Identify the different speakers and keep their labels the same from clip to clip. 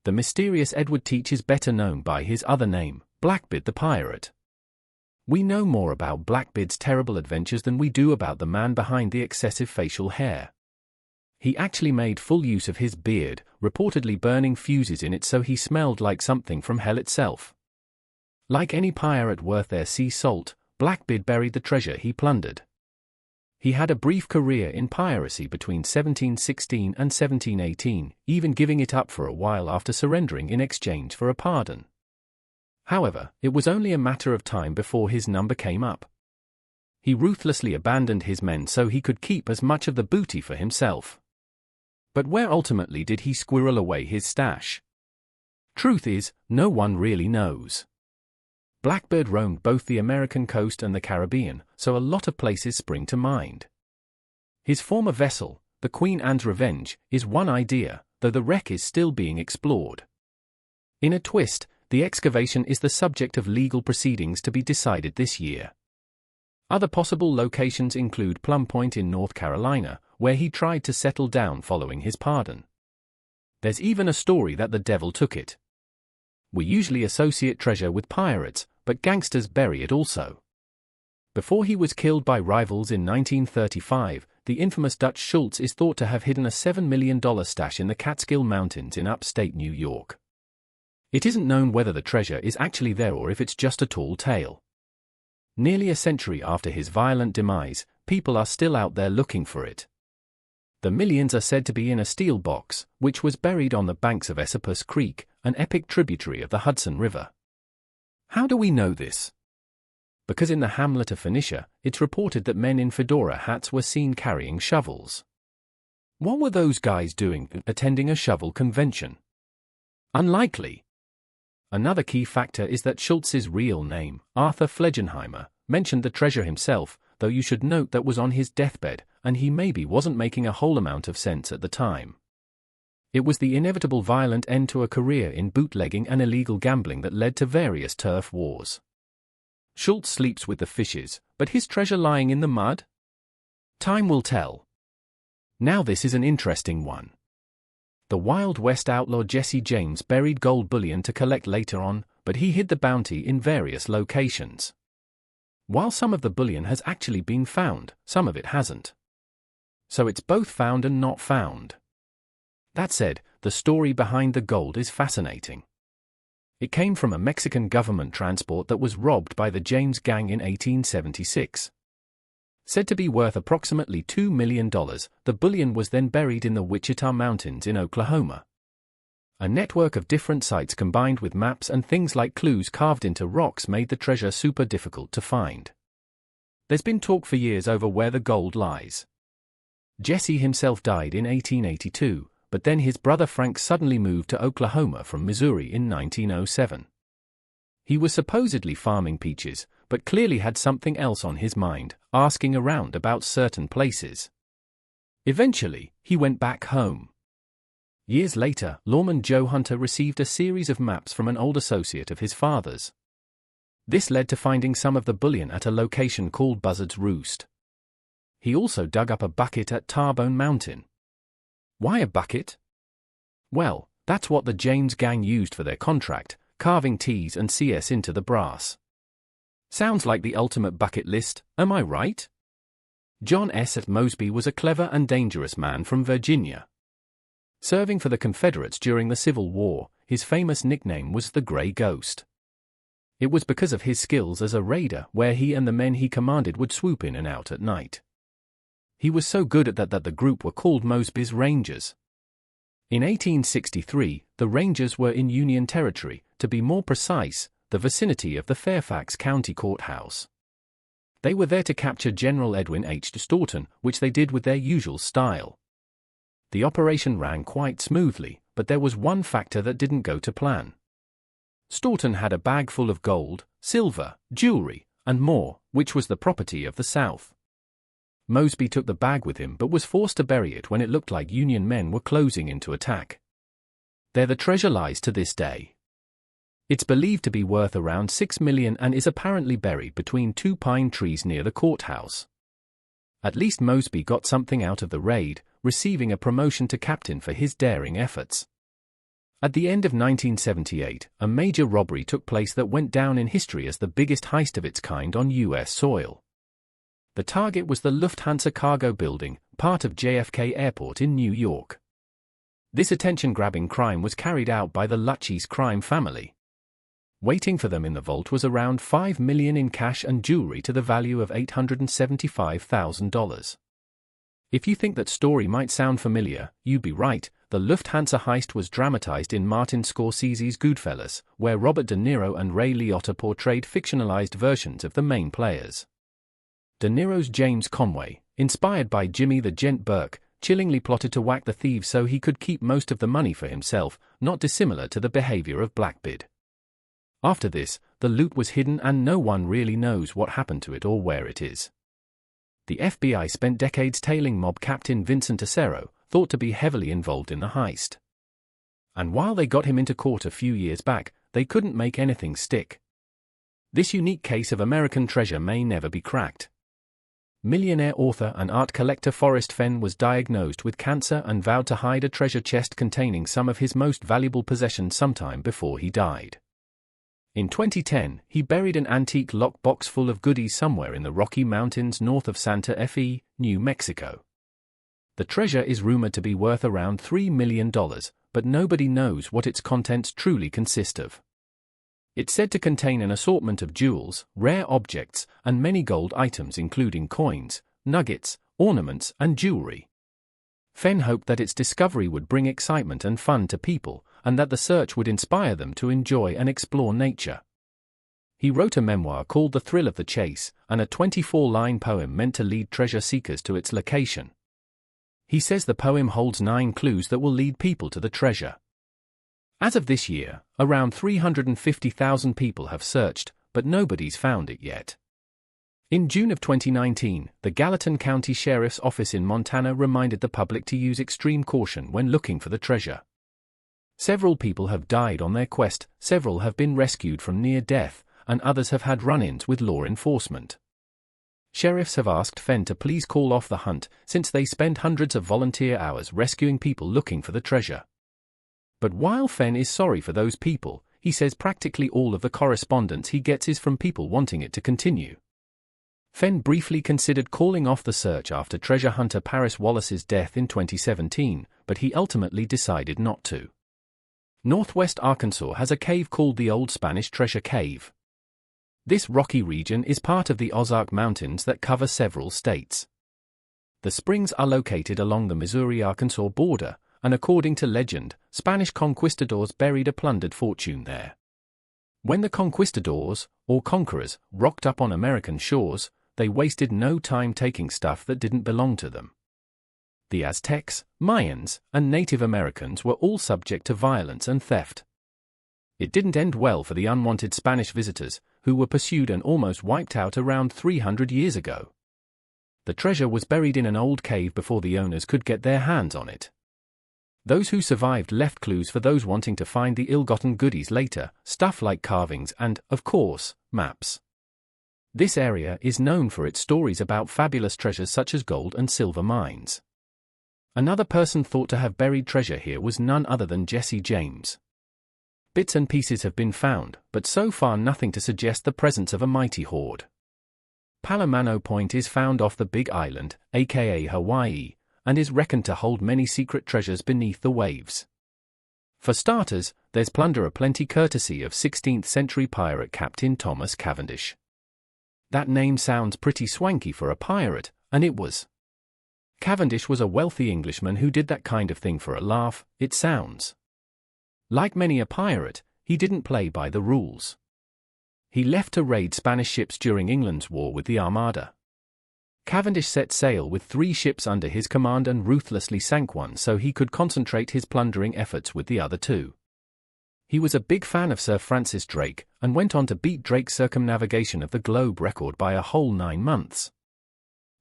Speaker 1: The mysterious Edward Teach is better known by his other name, Blackbeard the Pirate. We know more about Blackbeard's terrible adventures than we do about the man behind the excessive facial hair. He actually made full use of his beard, reportedly burning fuses in it so he smelled like something from hell itself. Like any pirate worth their sea salt, Blackbeard buried the treasure he plundered. He had a brief career in piracy between 1716 and 1718, even giving it up for a while after surrendering in exchange for a pardon. However, it was only a matter of time before his number came up. He ruthlessly abandoned his men so he could keep as much of the booty for himself. But where ultimately did he squirrel away his stash? Truth is, no one really knows. Blackbeard roamed both the American coast and the Caribbean, so a lot of places spring to mind. His former vessel, the Queen Anne's Revenge, is one idea, though the wreck is still being explored. In a twist, the excavation is the subject of legal proceedings to be decided this year. Other possible locations include Plum Point in North Carolina, where he tried to settle down following his pardon. There's even a story that the devil took it. We usually associate treasure with pirates, but gangsters bury it also. Before he was killed by rivals in 1935, the infamous Dutch Schultz is thought to have hidden a $7 million stash in the Catskill Mountains in upstate New York. It isn't known whether the treasure is actually there or if it's just a tall tale. Nearly a century after his violent demise, people are still out there looking for it. The millions are said to be in a steel box, which was buried on the banks of Esopus Creek, an epic tributary of the Hudson River. How do we know this? Because in the hamlet of Phoenicia, it's reported that men in fedora hats were seen carrying shovels. What were those guys doing, attending a shovel convention? Unlikely. Another key factor is that Schultz's real name, Arthur Flegenheimer, mentioned the treasure himself, though you should note that was on his deathbed, and he maybe wasn't making a whole amount of sense at the time. It was the inevitable violent end to a career in bootlegging and illegal gambling that led to various turf wars. Schultz sleeps with the fishes, but his treasure lying in the mud? Time will tell. Now this is an interesting one. The Wild West outlaw Jesse James buried gold bullion to collect later on, but he hid the bounty in various locations. While some of the bullion has actually been found, some of it hasn't. So it's both found and not found. That said, the story behind the gold is fascinating. It came from a Mexican government transport that was robbed by the James Gang in 1876. Said to be worth approximately $2 million, the bullion was then buried in the Wichita Mountains in Oklahoma. A network of different sites combined with maps and things like clues carved into rocks made the treasure super difficult to find. There's been talk for years over where the gold lies. Jesse himself died in 1882, but then his brother Frank suddenly moved to Oklahoma from Missouri in 1907. He was supposedly farming peaches, but clearly had something else on his mind, asking around about certain places. Eventually, he went back home. Years later, lawman Joe Hunter received a series of maps from an old associate of his father's. This led to finding some of the bullion at a location called Buzzard's Roost. He also dug up a bucket at Tarbone Mountain. Why a bucket? Well, that's what the James Gang used for their contract, carving T's and CS into the brass. Sounds like the ultimate bucket list, am I right? John S. Mosby was a clever and dangerous man from Virginia. Serving for the Confederates during the Civil War, his famous nickname was the Gray Ghost. It was because of his skills as a raider where he and the men he commanded would swoop in and out at night. He was so good at that the group were called Mosby's Rangers. In 1863, the Rangers were in Union Territory, to be more precise, the vicinity of the Fairfax County Courthouse. They were there to capture General Edwin H. Staunton, which they did with their usual style. The operation ran quite smoothly, but there was one factor that didn't go to plan. Staunton had a bag full of gold, silver, jewelry, and more, which was the property of the South. Mosby took the bag with him but was forced to bury it when it looked like Union men were closing in to attack. There the treasure lies to this day. It's believed to be worth around $6 million and is apparently buried between two pine trees near the courthouse. At least Mosby got something out of the raid, receiving a promotion to captain for his daring efforts. At the end of 1978, a major robbery took place that went down in history as the biggest heist of its kind on U.S. soil. The target was the Lufthansa cargo building, part of JFK Airport in New York. This attention-grabbing crime was carried out by the Lucchese crime family. Waiting for them in the vault was around $5 million in cash and jewelry to the value of $875,000. If you think that story might sound familiar, you'd be right. The Lufthansa heist was dramatized in Martin Scorsese's Goodfellas, where Robert De Niro and Ray Liotta portrayed fictionalized versions of the main players. De Niro's James Conway, inspired by Jimmy the Gent Burke, chillingly plotted to whack the thieves so he could keep most of the money for himself, not dissimilar to the behavior of Blackbeard. After this, the loot was hidden and no one really knows what happened to it or where it is. The FBI spent decades tailing mob captain Vincent Acero, thought to be heavily involved in the heist. And while they got him into court a few years back, they couldn't make anything stick. This unique case of American treasure may never be cracked. Millionaire author and art collector Forrest Fenn was diagnosed with cancer and vowed to hide a treasure chest containing some of his most valuable possessions sometime before he died. In 2010, he buried an antique lockbox full of goodies somewhere in the Rocky Mountains north of Santa Fe, New Mexico. The treasure is rumored to be worth around $3 million, but nobody knows what its contents truly consist of. It's said to contain an assortment of jewels, rare objects, and many gold items including coins, nuggets, ornaments, and jewelry. Fenn hoped that its discovery would bring excitement and fun to people, and that the search would inspire them to enjoy and explore nature. He wrote a memoir called The Thrill of the Chase, and a 24-line poem meant to lead treasure seekers to its location. He says the poem holds 9 clues that will lead people to the treasure. As of this year, around 350,000 people have searched, but nobody's found it yet. In June of 2019, the Gallatin County Sheriff's Office in Montana reminded the public to use extreme caution when looking for the treasure. Several people have died on their quest, several have been rescued from near death, and others have had run-ins with law enforcement. Sheriffs have asked Fenn to please call off the hunt, since they spend hundreds of volunteer hours rescuing people looking for the treasure. But while Fenn is sorry for those people, he says practically all of the correspondence he gets is from people wanting it to continue. Fenn briefly considered calling off the search after treasure hunter Paris Wallace's death in 2017, but he ultimately decided not to. Northwest Arkansas has a cave called the Old Spanish Treasure Cave. This rocky region is part of the Ozark Mountains that cover several states. The springs are located along the Missouri-Arkansas border, and according to legend, Spanish conquistadors buried a plundered fortune there. When the conquistadors, or conquerors, rocked up on American shores, they wasted no time taking stuff that didn't belong to them. The Aztecs, Mayans, and Native Americans were all subject to violence and theft. It didn't end well for the unwanted Spanish visitors, who were pursued and almost wiped out around 300 years ago. The treasure was buried in an old cave before the owners could get their hands on it. Those who survived left clues for those wanting to find the ill-gotten goodies later, stuff like carvings and, of course, maps. This area is known for its stories about fabulous treasures such as gold and silver mines. Another person thought to have buried treasure here was none other than Jesse James. Bits and pieces have been found, but so far nothing to suggest the presence of a mighty hoard. Palomano Point is found off the Big Island, aka Hawaii, and is reckoned to hold many secret treasures beneath the waves. For starters, there's plunder aplenty courtesy of 16th-century pirate Captain Thomas Cavendish. That name sounds pretty swanky for a pirate, and it was. Cavendish was a wealthy Englishman who did that kind of thing for a laugh, it sounds. Like many a pirate, he didn't play by the rules. He left to raid Spanish ships during England's war with the Armada. Cavendish set sail with 3 ships under his command and ruthlessly sank one so he could concentrate his plundering efforts with the other 2. He was a big fan of Sir Francis Drake, and went on to beat Drake's circumnavigation of the globe record by a whole 9 months.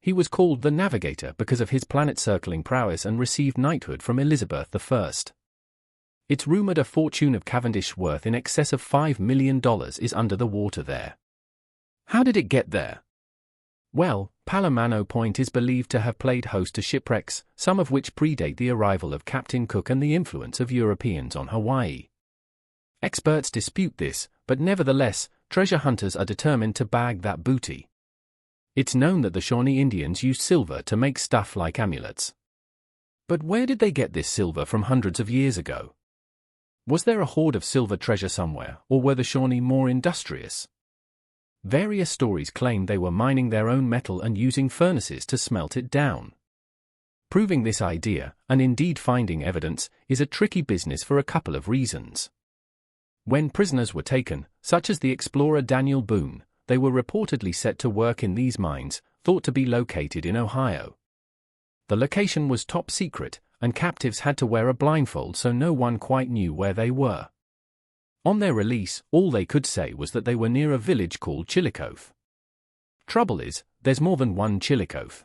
Speaker 1: He was called the Navigator because of his planet-circling prowess and received knighthood from Elizabeth I. It's rumored a fortune of Cavendish worth in excess of $5 million is under the water there. How did it get there? Well, Palomano Point is believed to have played host to shipwrecks, some of which predate the arrival of Captain Cook and the influence of Europeans on Hawaii. Experts dispute this, but nevertheless, treasure hunters are determined to bag that booty. It's known that the Shawnee Indians used silver to make stuff like amulets. But where did they get this silver from hundreds of years ago? Was there a hoard of silver treasure somewhere, or were the Shawnee more industrious? Various stories claim they were mining their own metal and using furnaces to smelt it down. Proving this idea, and indeed finding evidence, is a tricky business for a couple of reasons. When prisoners were taken, such as the explorer Daniel Boone, they were reportedly set to work in these mines, thought to be located in Ohio. The location was top secret, and captives had to wear a blindfold so no one quite knew where they were. On their release, all they could say was that they were near a village called Chillicothe. Trouble is, there's more than one Chillicothe.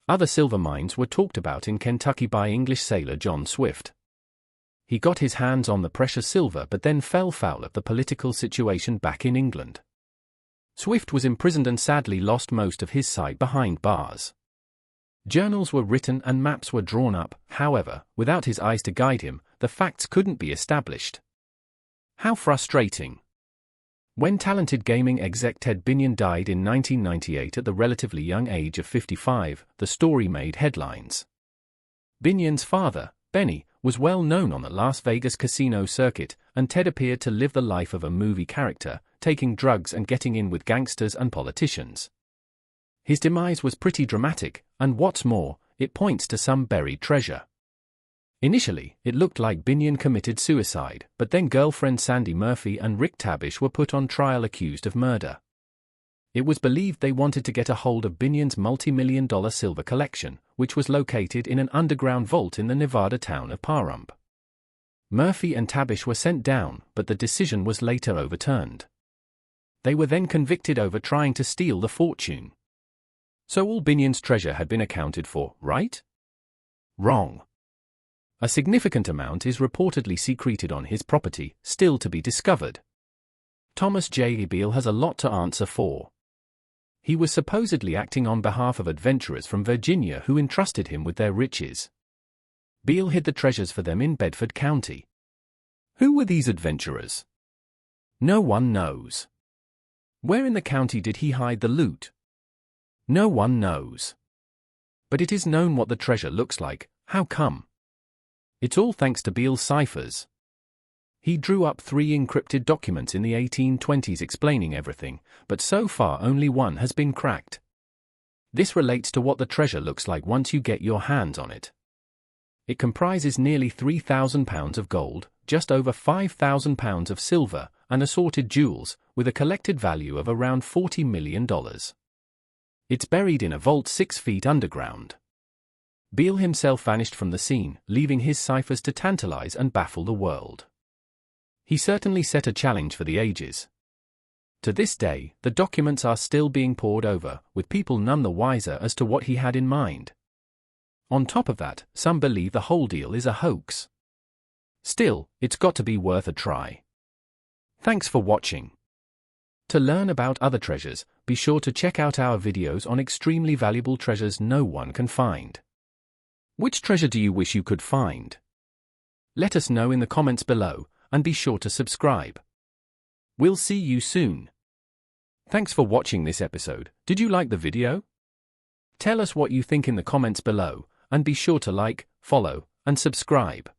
Speaker 1: Other silver mines were talked about in Kentucky by English sailor John Swift. He got his hands on the precious silver but then fell foul of the political situation back in England. Swift was imprisoned and sadly lost most of his sight behind bars. Journals were written and maps were drawn up, however, without his eyes to guide him, the facts couldn't be established. How frustrating. When talented gaming exec Ted Binion died in 1998 at the relatively young age of 55, the story made headlines. Binion's father, Benny, was well known on the Las Vegas casino circuit, and Ted appeared to live the life of a movie character, taking drugs and getting in with gangsters and politicians. His demise was pretty dramatic, and what's more, it points to some buried treasure. Initially, it looked like Binion committed suicide, but then girlfriend Sandy Murphy and Rick Tabish were put on trial accused of murder. It was believed they wanted to get a hold of Binion's multi-million-dollar silver collection, which was located in an underground vault in the Nevada town of Pahrump. Murphy and Tabish were sent down, but the decision was later overturned. They were then convicted over trying to steal the fortune. So all Binion's treasure had been accounted for, right? Wrong. A significant amount is reportedly secreted on his property, still to be discovered. Thomas J. Beale has a lot to answer for. He was supposedly acting on behalf of adventurers from Virginia who entrusted him with their riches. Beale hid the treasures for them in Bedford County. Who were these adventurers? No one knows. Where in the county did he hide the loot? No one knows. But it is known what the treasure looks like. How come? It's all thanks to Beale's ciphers. He drew up 3 encrypted documents in the 1820s explaining everything, but so far only one has been cracked. This relates to what the treasure looks like once you get your hands on it. It comprises nearly 3,000 pounds of gold, just over 5,000 pounds of silver, and assorted jewels, with a collected value of around $40 million. It's buried in a vault 6 feet underground. Beale himself vanished from the scene, leaving his ciphers to tantalize and baffle the world. He certainly set a challenge for the ages. To this day, the documents are still being pored over, with people none the wiser as to what he had in mind. On top of that, some believe the whole deal is a hoax. Still, it's got to be worth a try. Thanks for watching. To learn about other treasures, be sure to check out our videos on extremely valuable treasures no one can find. Which treasure do you wish you could find? Let us know in the comments below, and be sure to subscribe. We'll see you soon. Thanks for watching this episode. Did you like the video? Tell us what you think in the comments below, and be sure to like, follow, and subscribe.